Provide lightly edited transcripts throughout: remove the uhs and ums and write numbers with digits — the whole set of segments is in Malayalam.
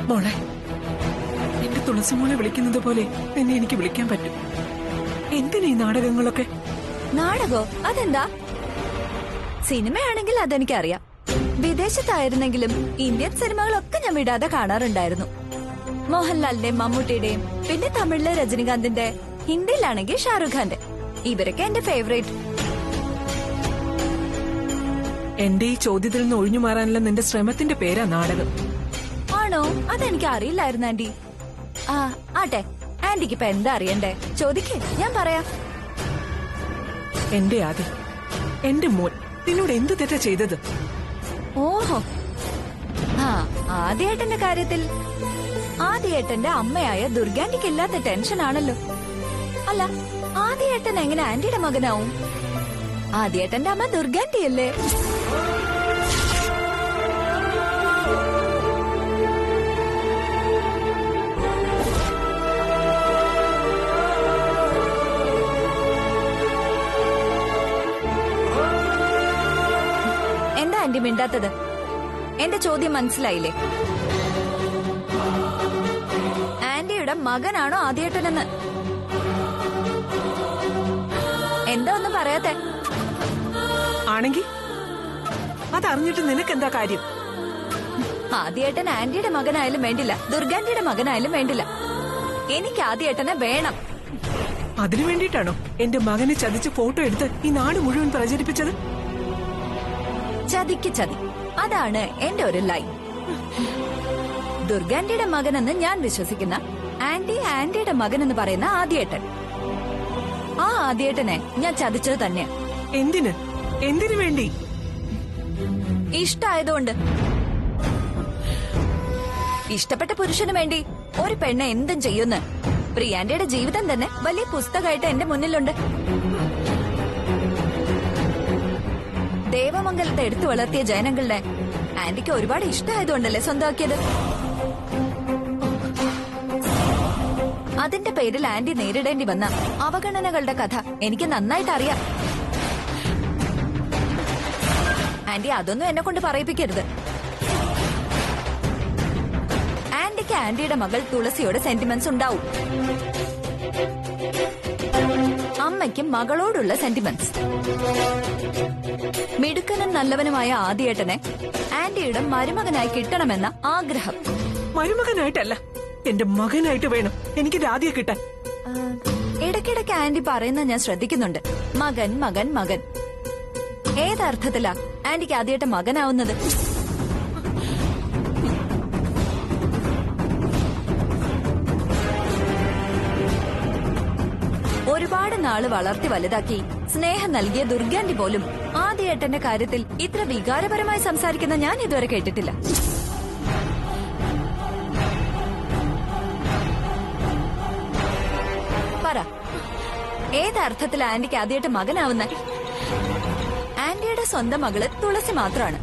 മോളെ, എന്റെ തുളസിമോളെ വിളിക്കുന്നത് പോലെ എന്നെ എനിക്ക് വിളിക്കാൻ പറ്റും. എന്തിനാ ഈ നാടകങ്ങളൊക്കെ? നാടകോ? അതെന്താ? സിനിമയാണെങ്കിൽ അതെനിക്കറിയാം. വിദേശത്തായിരുന്നെങ്കിലും ഇന്ത്യൻ സിനിമകളൊക്കെ ഞാൻ വിടാതെ കാണാറുണ്ടായിരുന്നു. മോഹൻലാലിന്റെയും മമ്മൂട്ടിയുടെയും, പിന്നെ തമിഴിലെ രജനികാന്തിന്റെ, ഹിന്ദിയിലാണെങ്കിൽ ഷാറുഖ് ഖാന്റെ. ഇവരൊക്കെ എന്റെ ഫേവറേറ്റ്. എന്റെ ഈ ചോദ്യത്തിൽ നിന്ന് ഒഴിഞ്ഞു മാറാനുള്ള നിന്റെ ശ്രമത്തിന്റെ പേരാ നാടകം. ആണോ? അതെനിക്ക് അറിയില്ലായിരുന്നു ആന്റി. ആട്ടെ, ആന്റിക്ക് ഇപ്പൊ എന്താ അറിയണ്ടേ? ചോദിക്കേ, ഞാൻ പറയാം. എന്റെ ആദി, എന്റെ മോൻ നിന്നോട് എന്ത് തെറ്റാ ചെയ്തത്? ഓഹോ, ആദ്യേട്ടന്റെ കാര്യത്തിൽ ആദ്യേട്ടന്റെ അമ്മയായ ദുർഗാന്റിക്ക് ഇല്ലാത്ത ടെൻഷനാണല്ലോ. അല്ല, ആദ്യേട്ടൻ എങ്ങനെ ആന്റിയുടെ മകനാവും? ആദ്യേട്ടന്റെ അമ്മ ദുർഗാന്റിയല്ലേ? എന്താ ആന്റി മിണ്ടാത്തത്? എന്റെ ചോദ്യം മനസ്സിലായില്ലേ? ആന്റിയുടെ മകനാണോ ആദ്യേട്ടനെന്ന്? എന്താ ഒന്നും പറയാത്തെ? ആണെങ്കി അതറിഞ്ഞിട്ട് നിനക്കെന്താ കാര്യം? ആദ്യേട്ടൻ ആന്റിയുടെ മകനായാലും വേണ്ടില്ല, ദുർഗാന്റിയുടെ മകനായാലും വേണ്ടില്ല. എനിക്ക് ആദ്യേട്ടനെ വേണം. അതിനു വേണ്ടിയിട്ടാണോ എന്റെ മകനെ ചതിച്ച് ഫോട്ടോ എടുത്ത് ഈ നാട് മുഴുവൻ പ്രചരിപ്പിച്ചത്? ചതിക്ക് ചതി, അതാണ് എന്റെ ഒരു ലൈൻ. ദുർഗാന്റിയുടെ മകനെന്ന് ഞാൻ വിശ്വസിക്കുന്ന ആന്റിയുടെ മകനെന്ന് പറയുന്ന ആദ്യേട്ടൻ, ആ ആദ്യേട്ടനെ ഞാൻ ചതിച്ചത് തന്നെയാ. എന്തിന്? എന്തിനു വേണ്ടി? ഇഷ്ടായതുകൊണ്ട്. ഇഷ്ടപ്പെട്ട പുരുഷന് വേണ്ടി ഒരു പെണ്ണ് എന്തും ചെയ്യുന്നു. പ്രിയാന്റിയുടെ ജീവിതം തന്നെ വലിയ പുസ്തകമായിട്ട് എന്റെ മുന്നിലുണ്ട്. ദേവമംഗലത്തെ എടുത്തു വളർത്തിയ ജയനങ്ങളുടെ ആന്റിക്ക് ഒരുപാട് ഇഷ്ടമായതുകൊണ്ടല്ലേ സ്വന്തമാക്കിയത്. അതിന്റെ പേരിൽ ആന്റി നേരിടേണ്ടി വന്ന അവഗണനകളുടെ കഥ എനിക്ക് നന്നായിട്ട് അറിയാം. ആന്റി അതൊന്നും എന്നെ കൊണ്ട് പറയിപ്പിക്കരുത്. ആന്റിക്ക് ആന്റിയുടെ മകൾ തുളസിയോട് സെന്റിമെന്റ്സ് ഉണ്ടാവും. അമ്മയ്ക്ക് മകളോടുള്ള സെന്റിമെന്റ്സ്. മിടുക്കനും നല്ലവനുമായ ആദ്യേട്ടനെ ആന്റിയുടെ മരുമകനായി കിട്ടണമെന്ന ആഗ്രഹം. മരുമകനായിട്ടല്ല, എന്റെ മകനായിട്ട് വേണം എനിക്ക് രാധിയെ കിട്ടാൻ. ഇടയ്ക്കിടയ്ക്ക് ആന്റി പറയുന്നത് ഞാൻ ശ്രദ്ധിക്കുന്നുണ്ട്. മകൻ മകൻ മകൻ. ഏതർത്ഥത്തിലാ ആന്റിക്ക് ആദ്യേട്ടൻ മകനാവുന്നത്? ഒരുപാട് നാള് വളർത്തി വലുതാക്കി സ്നേഹം നൽകിയ ദുർഗാന്റി പോലും ആദ്യേട്ടന്റെ കാര്യത്തിൽ ഇത്ര വികാരപരമായി സംസാരിക്കുന്ന ഞാൻ ഇതുവരെ കേട്ടിട്ടില്ല. പറ, ഏതർത്ഥത്തിൽ ആന്റിക്ക് ആദ്യമായിട്ട് മകനാവുന്ന? ആന്റിയുടെ സ്വന്തം മകള് തുളസി മാത്രമാണ്.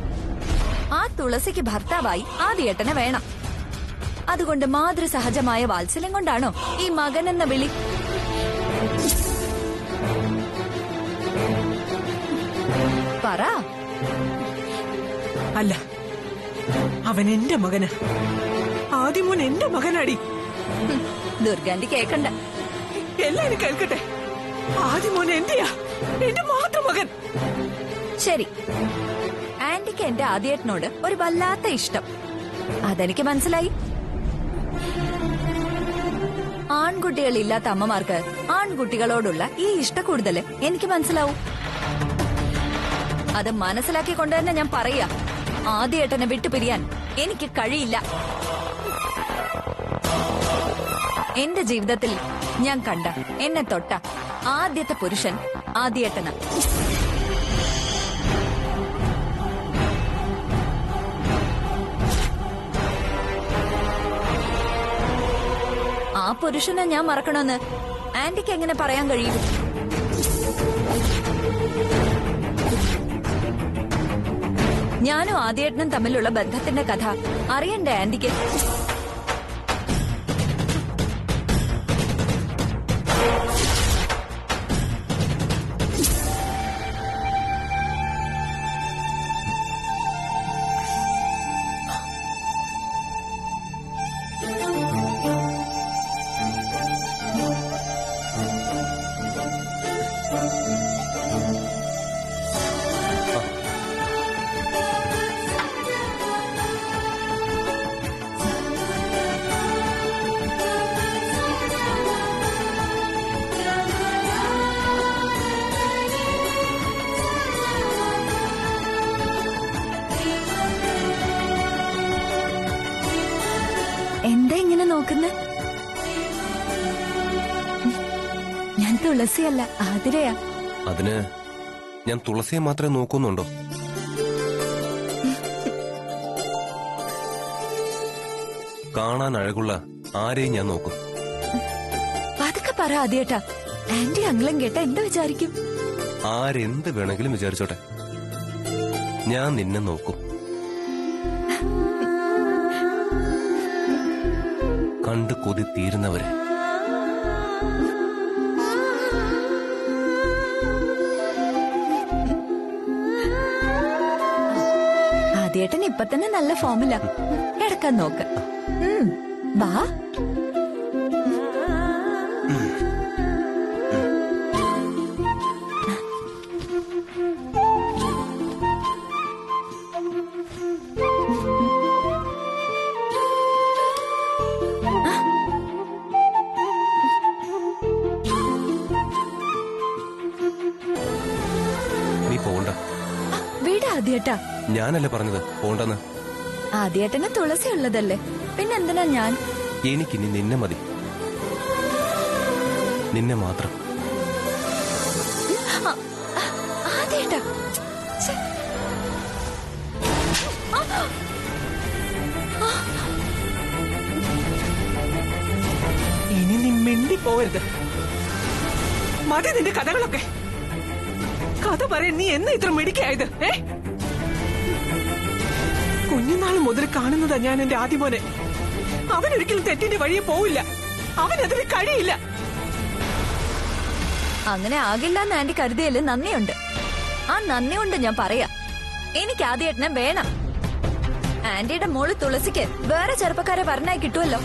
ആ തുളസിക്ക് ഭർത്താവായി ആദ്യേട്ടനെ വേണം. അതുകൊണ്ട് മാതൃസഹജമായ വാത്സല്യം കൊണ്ടാണോ ഈ മകൻ എന്ന വിളി? പറ. അല്ല, അവൻ എന്റെ മകനാ. ആദ്യമോൻ എന്റെ മകനാടി. ദുർഗാന്റി കേക്കണ്ട. എല്ലാരും കേൾക്കട്ടെ. ആദ്യമോൻ എന്റെയാ, എന്റെ മാത്രം മകൻ. ശരി, ആന്റിക്ക് എന്റെ ആദ്യേട്ടനോട് ഒരു വല്ലാത്ത ഇഷ്ടം, അതെനിക്ക് മനസ്സിലായി. ആൺകുട്ടികളില്ലാത്ത അമ്മമാർക്ക് ആൺകുട്ടികളോടുള്ള ഈ ഇഷ്ടക്കൂടുതല് എനിക്ക് മനസ്സിലാവും. അത് മനസ്സിലാക്കിക്കൊണ്ട് തന്നെ ഞാൻ പറയാ, ആദ്യേട്ടനെ വിട്ടുപിരിയാൻ എനിക്ക് കഴിയില്ല. എന്റെ ജീവിതത്തിൽ ഞാൻ കണ്ട, എന്നെ തൊട്ട ആദ്യത്തെ പുരുഷൻ ആദ്യേട്ടനാ. ആ പുരുഷനെ ഞാൻ മറക്കണമെന്ന് ആന്റിക്ക് എങ്ങനെ പറയാൻ കഴിയും? ഞാനും ആദ്യേട്ടനും തമ്മിലുള്ള ബന്ധത്തിന്റെ കഥ അറിയണ്ടേ ആന്റിക്ക്? എന്താ ഇങ്ങനെ നോക്കുന്ന? ഞാൻ തുളസിയല്ല, ആതിരയാ. അതിന് ഞാൻ തുളസിയെ മാത്രമേ നോക്കുന്നുണ്ടോ? കാണാൻ അഴകുള്ള ആരെയും ഞാൻ നോക്കും. അതൊക്കെ പറ ആദ്യേട്ടാ. ആന്റി അങ്ങളും കേട്ട എന്താ വിചാരിക്കും? ആരെന്ത് വേണമെങ്കിലും വിചാരിച്ചോട്ടെ, ഞാൻ നിന്നെ നോക്കും. കണ്ട് കൊതി തീരുന്നവരെ. ആദ്യേട്ടൻ ഇപ്പൊ തന്നെ നല്ല ഫോമില്ല. കിടക്കാൻ നോക്ക്. വാ. നീ പോണ്ട. വീട് ആദ്യേട്ടാ. ഞാനല്ലേ പറഞ്ഞത് പോണ്ടെന്ന്. ആദ്യേട്ടന് തുളസി ഉള്ളതല്ലേ, പിന്നെന്തിനാ ഞാൻ? എനിക്കിനി നിന്നെ മതി, നിന്നെ മാത്രം. ആദ്യേട്ടാ. ഇനി നീ മിണ്ടി പോവരുത്. മതി നിന്റെ കഥകളൊക്കെ. കഥ പറയാൻ നീ എന്നാ ഇത്ര മിടിക്കായത്? കുഞ്ഞുനാൾ മുതൽ കാണുന്നതാ ഞാൻ എന്റെ ആദ്യമോനെ. അവനൊരിക്കലും തെറ്റിന്റെ വഴിയെ പോവില്ല. അവനതിന് കഴിയില്ല. അങ്ങനെ ആകില്ല എന്ന് ആന്റി കരുതിയല്ലേ നന്ദിയുണ്ട്. ആ നന്ദി കൊണ്ട് ഞാൻ പറയാ, എനിക്ക് ആദ്യേട്ടനെ വേണം. ആന്റിയുടെ മോള് തുളസിക്ക് വേറെ ചെറുപ്പക്കാരെ പറഞ്ഞായി കിട്ടുമല്ലോ.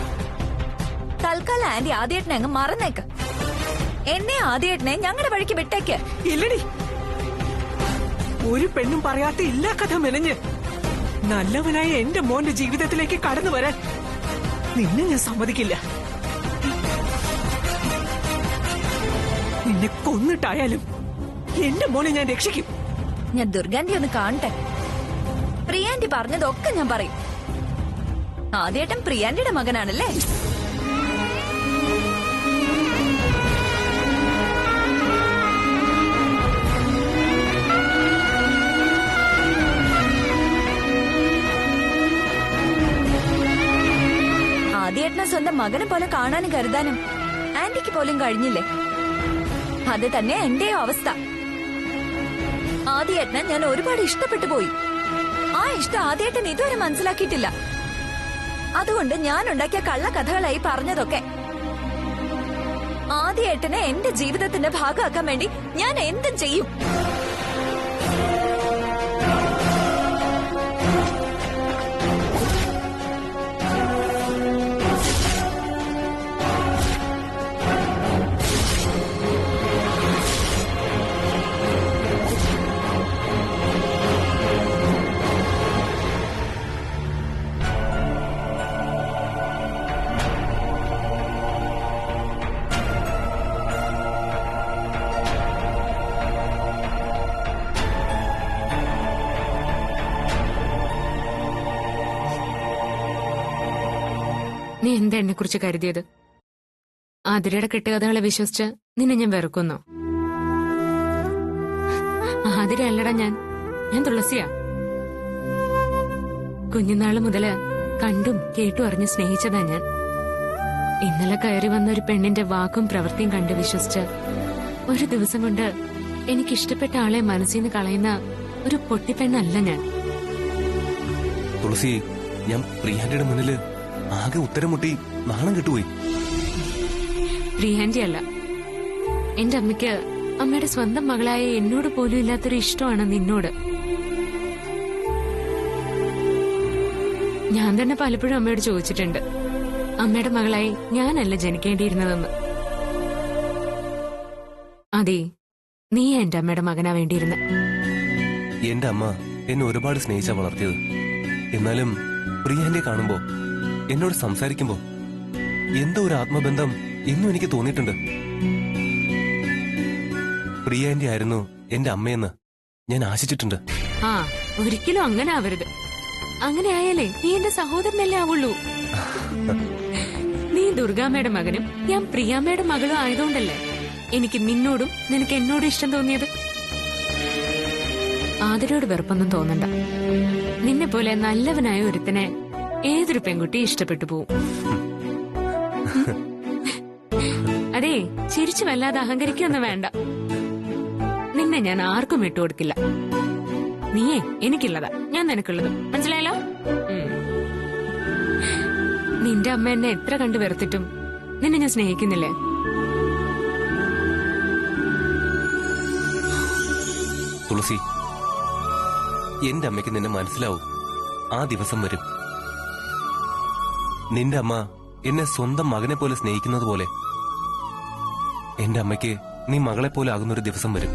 തൽക്കാലം ആന്റി ആദ്യേട്ടനെ അങ്ങ് മറന്നേക്ക്. എന്നെ ആദ്യേട്ടനെ ഞങ്ങളുടെ വഴിക്ക് വിട്ടേക്ക്. ഇല്ലടി, ഒരു പെണ്ണും പറയാത്ത ഇല്ലാ കഥ മെനഞ്ഞ് നല്ലവനായ എന്റെ മോന്റെ ജീവിതത്തിലേക്ക് കടന്നു വരാൻ നിന്നെ ഞാൻ സമ്മതിക്കില്ല. നിന്നെ കൊന്നിട്ടായാലും എന്റെ മോനെ ഞാൻ രക്ഷിക്കും. ഞാൻ ദുർഗാന്റി ഒന്ന് കാണട്ടെ. പ്രിയാന്റി പറഞ്ഞതൊക്കെ ഞാൻ പറയും. ആദ്യേട്ടൻ പ്രിയാന്റിയുടെ മകനാണല്ലേ? ആദ്യേട്ടനെ സ്വന്തം മകനെ പോലെ കാണാനും കരുതാനും ആന്റിക്ക് പോലും കഴിഞ്ഞില്ലേ? അത് തന്നെ എന്റെയോ അവസ്ഥ. ആദ്യേട്ടനെ ഞാൻ ഒരുപാട് ഇഷ്ടപ്പെട്ടു പോയി. ആ ഇഷ്ടം ആദ്യേട്ടൻ ഇതുവരെ മനസ്സിലാക്കിയിട്ടില്ല. അതുകൊണ്ട് ഞാൻ ഉണ്ടാക്കിയ കള്ളക്കഥകളായി പറഞ്ഞതൊക്കെ. ആദ്യേട്ടനെ എന്റെ ജീവിതത്തിന്റെ ഭാഗമാക്കാൻ വേണ്ടി ഞാൻ എന്തും ചെയ്യും. നീ എന്താ എന്നെ കുറിച്ച് കരുതിയത്? ആതിരയുടെ കെട്ടുകഥകളെ വിശ്വസിച്ച് നിന്നെ ഞാൻ വെറുക്കുന്നു. ആതിര അല്ലടാ ഞാൻ തുളസിയാ. കുഞ്ഞുനാള് മുതല് കണ്ടും കേട്ടും അറിഞ്ഞ് സ്നേഹിച്ചതാ ഞാൻ. ഇന്നലെ കയറി വന്ന ഒരു പെണ്ണിന്റെ വാക്കും പ്രവൃത്തിയും കണ്ട് വിശ്വസിച്ച് ഒരു ദിവസം കൊണ്ട് എനിക്കിഷ്ടപ്പെട്ട ആളെ മനസ്സിൽ നിന്ന് കളയുന്ന ഒരു പൊട്ടിപ്പെണ്ണല്ല ഞാൻ. തുളസി, ഞാൻ പ്രിയാന്റിയുടെ മുന്നില് ആകെ ഉത്തരം മുട്ടി നാണം കെട്ടുപോയി. പ്രിയാന്റി അല്ല, എന്റെ അമ്മയ്ക്ക് അമ്മയുടെ സ്വന്തം മകളായ എന്നോട് പോലും ഇല്ലാത്തൊരു ഇഷ്ടമാണ് നിന്നോട്. ഞാൻ തന്നെ പലപ്പോഴും അമ്മയോട് ചോദിച്ചിട്ടുണ്ട്, അമ്മയുടെ മകളായി ഞാനല്ല ജനിക്കേണ്ടിയിരുന്നതെന്ന്. അതെ, നീ എന്റെ അമ്മയുടെ മകനാ വേണ്ടിയിരുന്ന. എന്റെ അമ്മ എന്നെ ഒരുപാട് സ്നേഹിച്ചാ വളർത്തിയത്. എന്നാലും പ്രിയാന്റെ കാണുമ്പോ, എന്നോട് സംസാരിക്കുമ്പോ എന്തോ ഒരു ആത്മബന്ധം ഇന്നും എനിക്ക് തോന്നിയിട്ടുണ്ട്. പ്രിയാന്റെ ആയിരുന്നു എന്റെ അമ്മയെന്ന് ഞാൻ ആശിച്ചിട്ടുണ്ട്. ആ, ഒരിക്കലും അങ്ങനെ ആവരുത്. അങ്ങനെ ആയാലേ നീ എന്റെ സഹോദരനല്ലേ ആവുള്ളൂ. നീ ദുർഗാമ്മയുടെ മകനും ഞാൻ പ്രിയാമ്മയുടെ മകളും ആയതുകൊണ്ടല്ലേ എനിക്ക് നിന്നോടും നിനക്ക് എന്നോടും ഇഷ്ടം തോന്നിയത്. ആദരോട് വെറുപ്പൊന്നും തോന്നണ്ട. നിന്നെ പോലെ നല്ലവനായ ഒരുത്തനെ ഏതൊരു പെൺകുട്ടി ഇഷ്ടപ്പെട്ടു പോവും. അതേ, ചിരിച്ചു വല്ലാതെ അഹങ്കരിക്കൊന്നും വേണ്ട. നിന്നെ ഞാൻ ആർക്കും വിട്ടുകൊടുക്കില്ല. നീയേ എനിക്കുള്ളതാ, ഞാൻ നിനക്കുള്ളത്. മനസ്സിലായല്ലോ? നിന്റെ അമ്മ എന്നെ എത്ര കണ്ടു വെറുത്തിട്ടും നിന്നെ ഞാൻ സ്നേഹിക്കുന്നില്ലേ? തുളസി, എന്റെ അമ്മയ്ക്ക് നിന്നെ മനസ്സിലാവും. ആ ദിവസം വരും. നിന്റെ അമ്മ എന്നെ സ്വന്തം മകനെ പോലെ സ്നേഹിക്കുന്നത് പോലെ എന്റെ അമ്മയ്ക്ക് നീ മകളെ പോലെ ആകുന്നൊരു ദിവസം വരും.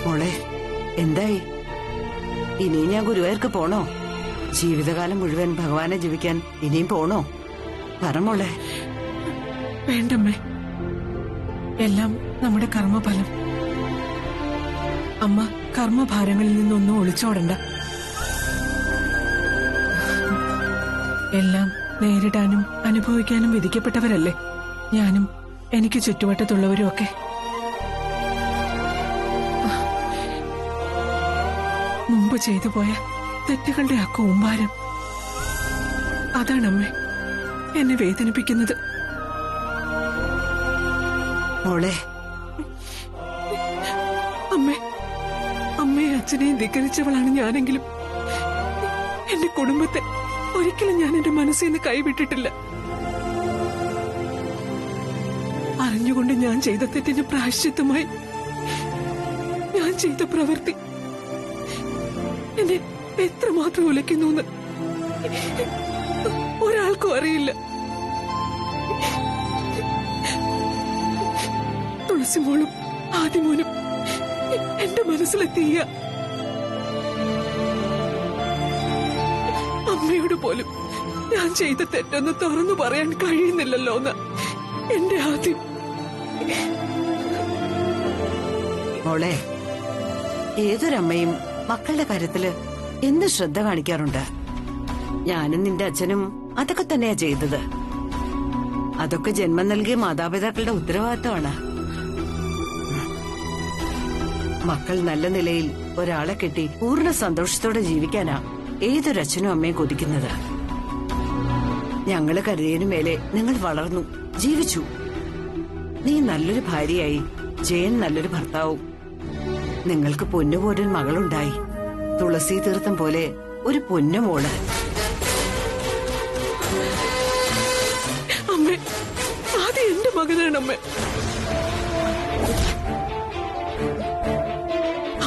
മോളെ, എന്തായി? ഇനിയും ഞാൻ ഗുരുവായൂർക്ക് പോണോ? ജീവിതകാലം മുഴുവൻ ഭഗവാനെ ജീവിക്കാൻ ഇനിയും പോണോ? പറ മോളെ. വേണ്ടമ്മേ, എല്ലാം നമ്മുടെ കർമ്മഫലം. അമ്മ കർമ്മഭാരങ്ങളിൽ നിന്നൊന്നും ഒളിച്ചോടണ്ട. എല്ലാം നേരിടാനും അനുഭവിക്കാനും വിധിക്കപ്പെട്ടവരല്ലേ ഞാനും എനിക്ക് ചുറ്റുവട്ടത്തുള്ളവരും ഒക്കെ. മുമ്പ് ചെയ്തു പോയ തെറ്റുകളുടെ ആ കൂമ്പാരം, അതാണമ്മേ എന്നെ വേദനിപ്പിക്കുന്നത്. മോളെ, അമ്മയെ അച്ഛനെയും ധിക്കരിച്ചവളാണ് ഞാനെങ്കിലും എന്റെ കുടുംബത്തെ ഒരിക്കലും ഞാൻ എന്റെ മനസ്സിൽ നിന്ന് കൈവിട്ടിട്ടില്ല. അറിഞ്ഞുകൊണ്ട് ഞാൻ ചെയ്ത തെറ്റിന് പ്രായശ്ചിത്തമായി ഞാൻ ചെയ്ത പ്രവൃത്തി എന്നെ എത്രമാത്രം ഉലയ്ക്കുന്നു ഒരാൾക്കും അറിയില്ല. തുളസിമോളും ആദിമോനും എന്റെ മനസ്സിലെത്തിയ അമ്മയോട് പോലും ഞാൻ ചെയ്ത തെറ്റൊന്ന് തുറന്നു പറയാൻ കഴിയുന്നില്ലല്ലോ എന്ന് എന്റെ ആദ്യം. മോളെ, ഏതൊരമ്മയും മക്കളുടെ കാര്യത്തില് എന്ത് ശ്രദ്ധ കാണിക്കാറുണ്ട്. ഞാനും നിന്റെ അച്ഛനും അതൊക്കെ തന്നെയാ ചെയ്തത്. അതൊക്കെ ജന്മം നൽകിയ മാതാപിതാക്കളുടെ ഉത്തരവാദിത്തമാണ്. മക്കൾ നല്ല നിലയിൽ ഒരാളെ കെട്ടി പൂർണ്ണ സന്തോഷത്തോടെ ജീവിക്കാനാ ഏതൊരച്ഛനും അമ്മയും കൊതിക്കുന്നത്. ഞങ്ങള് കരുതിയതിനു മേലെ നിങ്ങൾ വളർന്നു ജീവിച്ചു. നീ നല്ലൊരു ഭാര്യയായി, ജയൻ നല്ലൊരു ഭർത്താവും. നിങ്ങൾക്ക് പൊന്നുപോലൊരു മകളുണ്ടായി. തുളസി തീർത്ഥം പോലെ ഒരു പൊന്നുമോള്. അമ്മേ, ആദ്യം എന്റെ മകനാണ് അമ്മേ.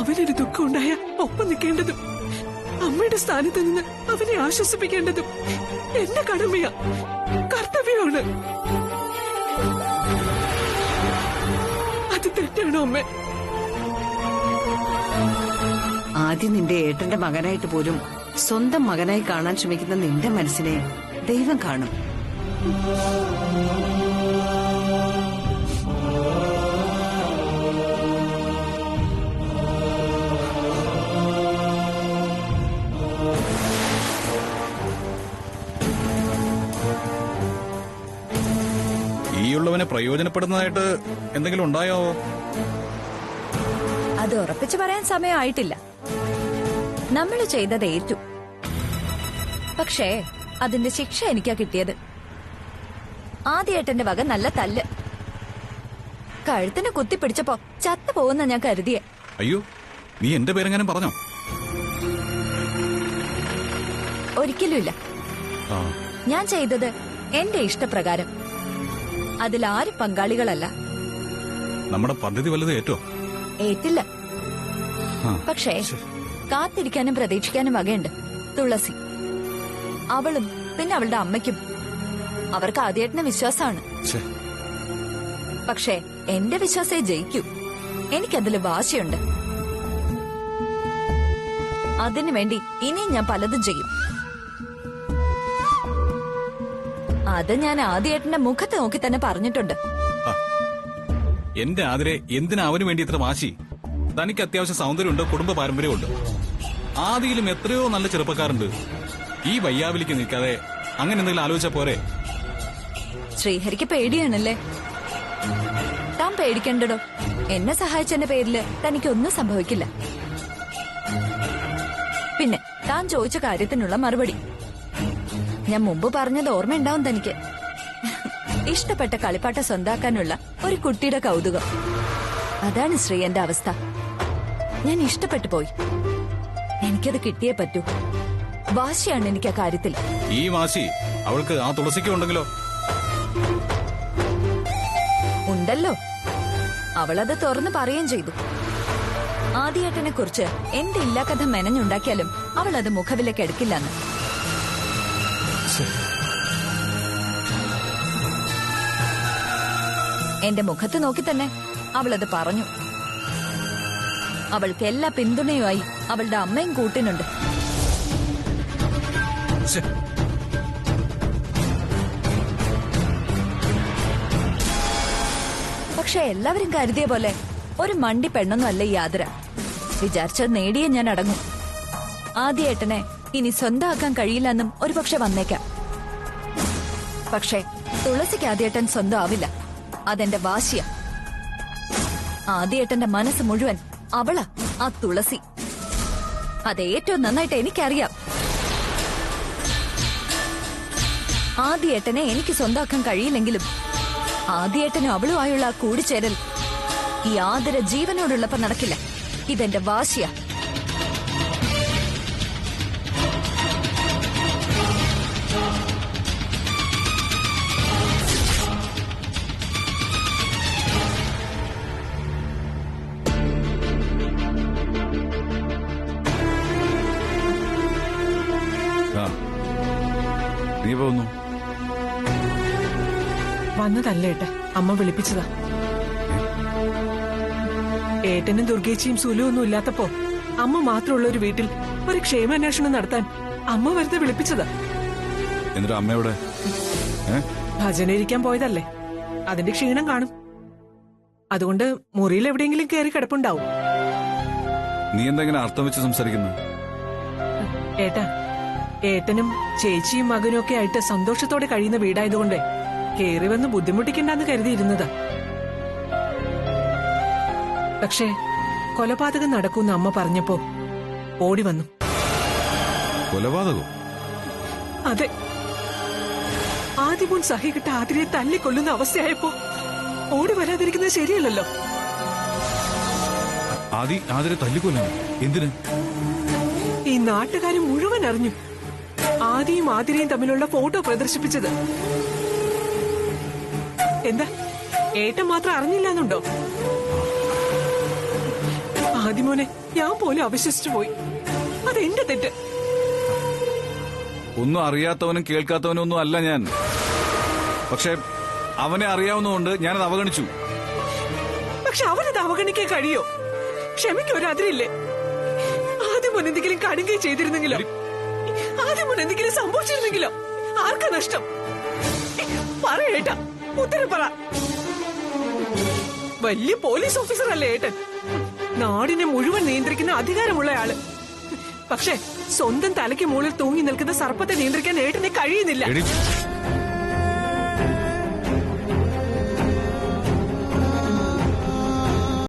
അവനൊരു ദുഃഖം ഉണ്ടായ ഒപ്പം നിൽക്കേണ്ടതും അമ്മയുടെ സ്ഥാനത്ത് നിന്ന് അവനെ ആശ്വസിപ്പിക്കേണ്ടതും എന്റെ കടമയാ, കർത്തവ്യമാണ്. അത് തെറ്റാണോ അമ്മേ? ആദ്യം നിന്റെ ഏട്ടന്റെ മകനായിട്ട് പോലും സ്വന്തം മകനായി കാണാൻ ശ്രമിക്കുന്ന നിന്റെ മനസ്സിനെ ദൈവം കാണും. ഈയുള്ളവനെ പ്രയോജനപ്പെടുന്നതായിട്ട് എന്തെങ്കിലും ഉണ്ടായോ? അത് ഉറപ്പിച്ചു പറയാൻ സമയമായിട്ടില്ല. നമ്മൾ ചെയ്തത് ഏറ്റു. പക്ഷേ അതിന്റെ ശിക്ഷ എനിക്കാ കിട്ടിയത്. ആദ്യേട്ടന്റെ വക നല്ല തല്ല്. കഴുത്തിന് കുത്തിപ്പിടിച്ചപ്പോ ചത്തു പോകുന്ന ഞാൻ കരുതിയെ. അയ്യോ, നീ എന്റെ പേരെങ്ങാനും പറഞ്ഞോ? ഒരിക്കലുമില്ല. ഞാൻ ചെയ്തത് എന്റെ ഇഷ്ടപ്രകാരം. അതിലാരും പങ്കാളികളല്ല. നമ്മുടെ പദ്ധതി വല്ലത് ഏറ്റോ? ഏറ്റില്ല. ആ. പക്ഷേ കാത്തിരിക്കാനും പ്രതീക്ഷിക്കാനും വകയുണ്ട്. തുളസി, അവളും പിന്നെ അവളുടെ അമ്മയ്ക്കും. അവർക്ക് ആദ്യേട്ടനെ വിശ്വാസമാണ്. ഛെ, പക്ഷേ എന്റെ വിശ്വാസേ ജയിക്കൂ. എനിക്കതില് വാശിയുണ്ട്. അതിനു വേണ്ടി ഇനിയും ഞാൻ പലതും ചെയ്യും. അത് ഞാൻ ആദ്യേട്ടന്റെ മുഖത്ത് നോക്കി തന്നെ പറഞ്ഞിട്ടുണ്ട്. ആ. എന്റെ ആതിരെ എന്തിനാ അവന് വേണ്ടി ഇത്ര വാശി? തനിക്ക് അത്യാവശ്യം സൗന്ദര്യമുണ്ട്, കുടുംബ പാരമ്പര്യമുണ്ട്. ആദിയിലും എത്രയോ നല്ല ചെറുപ്പക്കാരുണ്ട്. ഈ വയ്യാവിലിക്ക് നിൽക്കാതെ അങ്ങനെ എന്തെങ്കിലും ആലോചിച്ചാ പോരെ? ശ്രീഹരിക്ക് പേടിയാണല്ലേ? താൻ പേടിക്കണ്ടടോ. എന്നെ സഹായിച്ചെന്റെ പേരില് തനിക്കൊന്നും സംഭവിക്കില്ല. പിന്നെ താൻ ചോദിച്ച കാര്യത്തിനുള്ള മറുപടി ഞാൻ മുമ്പ് പറഞ്ഞത് ഓർമ്മയുണ്ടാവും തനിക്ക്. ഇഷ്ടപ്പെട്ട കളിപ്പാട്ട സ്വന്താക്കാനുള്ള ഒരു കുട്ടിയുടെ കൗതുകം. അതാണ് ശ്രീ എന്റെ അവസ്ഥ. ഞാൻ ഇഷ്ടപ്പെട്ടു പോയി. എനിക്കത് കിട്ടിയേ പറ്റൂ. വാശിയാണ് എനിക്ക് ആ കാര്യത്തിൽ. ഈ വാശി അവൾക്ക് ആ തുളസിക്ക് ഉണ്ടെങ്കിലോ? ഉണ്ടല്ലോ. അവളത് തുറന്നു പറയുകയും ചെയ്തു. ആദ്യേട്ടനെ കുറിച്ച് എന്റെ ഇല്ലാക്കഥ മെനഞ്ഞുണ്ടാക്കിയാലും അവളത് മുഖവിലേക്ക് എടുക്കില്ലെന്ന്. എന്റെ മുഖത്ത് നോക്കി തന്നെ അവളത് പറഞ്ഞു. അവൾക്ക് എല്ലാ പിന്തുണയുമായി അവളുടെ അമ്മയും കൂട്ടിനുണ്ട്. ഛെ, പക്ഷെ എല്ലാവരും കരുതിയ പോലെ ഒരു മണ്ടി പെണ്ണൊന്നും അല്ല ഈ ആതിര. വിചാരിച്ചത് നേടിയേ ഞാൻ അടങ്ങും. ആദ്യേട്ടനെ ഇനി സ്വന്തമാക്കാൻ കഴിയില്ലെന്നും ഒരുപക്ഷെ വന്നേക്കാം. പക്ഷെ തുളസിക്ക് ആദ്യേട്ടൻ സ്വന്തം ആവില്ല. അതെന്റെ വാശിയ. ആദ്യേട്ടന്റെ മനസ്സ് മുഴുവൻ അവളാ, ആ തുളസി. അത് ഏറ്റവും നന്നായിട്ട് എനിക്കറിയാം. ആദ്യേട്ടനെ എനിക്ക് സ്വന്തമാക്കാൻ കഴിയില്ലെങ്കിലും ആദ്യേട്ടനും അവളുമായുള്ള ആ കൂടിച്ചേരൽ ഈ ആദര ജീവനോടുള്ളപ്പോ നടക്കില്ല. ഇതെന്റെ വാശിയാ. നീ പോന്നു? വന്നതല്ല ഏട്ടാ, അമ്മ വിളിപ്പിച്ചതാ. ഏട്ടനും ദുർഗേച്ചിയും സുലുവൊന്നും ഇല്ലാത്തപ്പോ അമ്മ മാത്രമുള്ള ഒരു വീട്ടിൽ ഒരു ക്ഷേമാന്വേഷണം നടത്താൻ അമ്മ വെറുതെ വിളിപ്പിച്ചതാ. എന്നിട്ട് അമ്മയോടെ ഭജന ഇരിക്കാൻ പോയതല്ലേ, അതിന്റെ ക്ഷീണം കാണും. അതുകൊണ്ട് മുറിയിൽ എവിടെയെങ്കിലും കയറി കിടപ്പുണ്ടാവും. നീ എന്തെങ്കിലും അർത്ഥം വെച്ച് സംസാരിക്കുന്നു? ഏട്ടാ, ഏട്ടനും ചേച്ചിയും മകനും ഒക്കെ ആയിട്ട് സന്തോഷത്തോടെ കഴിയുന്ന വീടായതുകൊണ്ട് കേറി വന്ന് ബുദ്ധിമുട്ടിക്കണ്ടെന്ന് കരുതിയിരുന്നതാ. പക്ഷേ കൊലപാതകം നടക്കൂന്ന് അമ്മ പറഞ്ഞപ്പോ ഓടി വന്നു. കൊലപാതകോ? അതെ. ആദ്യമോൻ സഹികിട്ട ആതിരയെ തല്ലിക്കൊല്ലുന്ന അവസ്ഥയായപ്പോ ഓടി വരാതിരിക്കുന്നത് ശരിയല്ലല്ലോ. ആതിരെ തല്ലിക്കൊല്ലുന്നു? എന്തിന്? ഈ നാട്ടുകാര് മുഴുവൻ അറിഞ്ഞു. ആദിയും ആതിരയും തമ്മിലുള്ള ഫോട്ടോ പ്രദർശിപ്പിച്ചത്. എന്താ ഏട്ടൻ മാത്രം അറിഞ്ഞില്ലെന്നുണ്ടോ? ആദിമോനെ ഞാൻ പോലും അവിശ്വസിച്ചു പോയി. അതെന്റെ തെറ്റ്. ഒന്നും അറിയാത്തവനും കേൾക്കാത്തവനും ഒന്നും അല്ല ഞാൻ. പക്ഷെ അവനെ അറിയാവുന്നതുകൊണ്ട് ഞാനത് അവഗണിച്ചു. പക്ഷെ അവനത് അവഗണിക്കാൻ കഴിയോ? ക്ഷമിക്കൊരതിരില്ലേ? ആദ്യമോൻ എന്തെങ്കിലും കടുകയും ചെയ്തിരുന്നെങ്കിലോ? ആദ്യമോൻ എന്തെങ്കിലും സംഭവിച്ചിരുന്നെങ്കിലോ? ആർക്കാ നഷ്ടം? പറയേട്ടാ, ഉത്തരം പറ. വലിയ പോലീസ് ഓഫീസർ അല്ലേ ഏട്ടൻ? നാടിനെ മുഴുവൻ നിയന്ത്രിക്കുന്ന അധികാരമുള്ള ആള്. പക്ഷെ സ്വന്തം തലയ്ക്ക് മുകളിൽ തൂങ്ങി നിൽക്കുന്ന സർപ്പത്തെ നിയന്ത്രിക്കാൻ ഏട്ടനെ കഴിയുന്നില്ല.